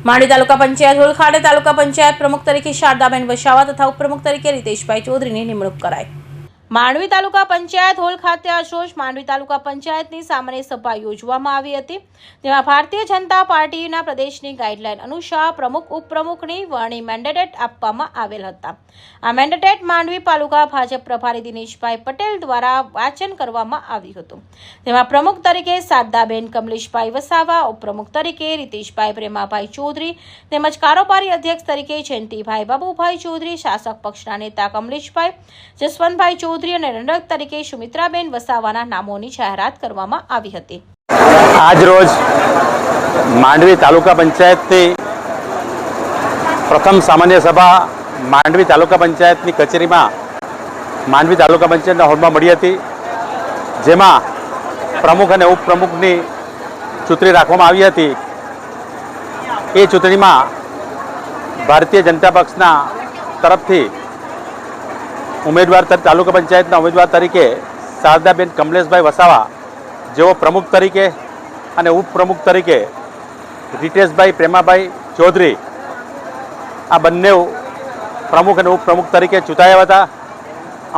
માંડવી તાલુકા panchayat hall ખાતે તાલુકા પંચાયત પ્રમુખ તરીકે શારદાબેન વસાવા તથા ઉપપ્રમુખ તરીકે રીતેશભાઈ ચૌધરીની નિમણૂક કરાઈ। માંડવી તાલુકા પંચાયત હોલ ખાતે આજરોજ માંડવી તાલુકા પંચાયતની સામાન્ય સભા યોજવામાં આવી હતી। તેમાં ભારતીય જનતા પાર્ટીના પ્રદેશની ગાઈડલાઈન અનુસાર પ્રમુખ ઉપપ્રમુખની વરણી મેન્ડેટ આપવામાં આવેલ હતા। આ મેન્ડેટ માંડવી તાલુકા ભાજપ પ્રભારી દિનેશભાઈ પટેલ દ્વારા વાંચન કરવામાં આવ્યું હતું। તેમાં પ્રમુખ તરીકે શારદાબેન કમલેશભાઈ વસાવા, ઉપપ્રમુખ તરીકે રીતેશભાઈ પ્રેમાભાઈ ચૌધરી તેમજ કારોબારી અધ્યક્ષ તરીકે જયંતિભાઈ બાબુભાઈ ચૌધરી, શાસક પક્ષના નેતા કમલેશભાઈ, જસવંતભાઈ ચૌધરી અને રણક તરીકે સુમિત્રાબેન વસાવાના નામોની જાહેરાત કરવામાં આવી હતી। આજ રોજ માંડવી તાલુકા પંચાયતની પ્રથમ સામાન્ય સભા માંડવી તાલુકા પંચાયતની કચેરીમાં માંડવી તાલુકા પંચાયતના હોલમાં મળી હતી, જેમાં પ્રમુખ અને ઉપપ્રમુખની ચૂંટણી રાખવામાં આવી હતી। એ ચૂંટણીમાં ભારતીય જનતા પક્ષના તરફથી ઉમેદવાર તાલુકા પંચાયતના ઉમેદવાર તરીકે શારદાબેન કમલેશભાઈ વસાવા, જેઓ પ્રમુખ તરીકે અને ઉપપ્રમુખ તરીકે રીતેશભાઈ પ્રેમાભાઈ ચૌધરી, આ બંને પ્રમુખ અને ઉપપ્રમુખ તરીકે ચૂંટાયા હતા।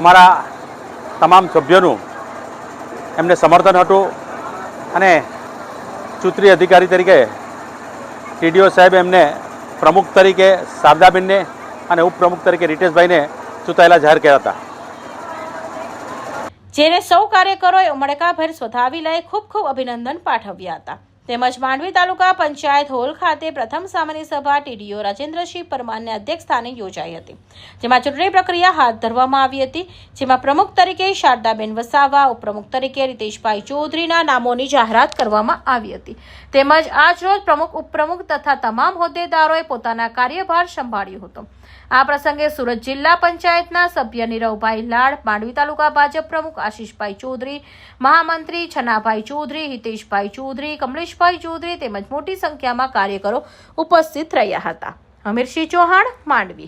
અમારા તમામ સભ્યોનું એમને સમર્થન હતું અને ચૂંટણી અધિકારી તરીકે ટીડીઓ સાહેબ એમને પ્રમુખ તરીકે શારદાબેનને અને ઉપપ્રમુખ તરીકે રીતેશભાઈને ચૂંટાયેલા જાહેર કર્યા હતા, જેને સૌ કાર્યકરોએ ઉમળકાભેર વધાવી લઈ ખૂબ અભિનંદન પાઠવ્યા હતા। તેમજ માંડવી તાલુકા પંચાયત હોલ ખાતે પ્રથમ સામાન્ય સભા ટીડીઓ રાજેન્દ્રસિંહ પરમારના અધ્યક્ષ સ્થાને યોજાઈ હતી, જેમાં ચૂંટણી પ્રક્રિયા હાથ ધરવામાં આવી હતી, જેમાં પ્રમુખ તરીકે શારદાબેન વસાવા, ઉપપ્રમુખ તરીકે રીતેશભાઈ ચૌધરીના નામોની જાહેરાત કરવામાં આવી હતી। તેમજ આજરોજ પ્રમુખ, ઉપપ્રમુખ તથા તમામ હોદ્દેદારોએ પોતાના કાર્યભાર સંભાળ્યો હતો। આ પ્રસંગે સુરત જિલ્લા પંચાયતના સભ્ય નીરવભાઈ લાડ, માંડવી તાલુકા ભાજપ પ્રમુખ આશીષભાઈ ચૌધરી, મહામંત્રી છનાભાઈ ચૌધરી, હિતેશભાઈ ચૌધરી, કમલેશભાઈ ચૌધરી તેમજ મોટી સંખ્યામાં કાર્યકરો ઉપસ્થિત રહ્યા હતા। અમીરસિંહ ચૌહાણ, માંડવી।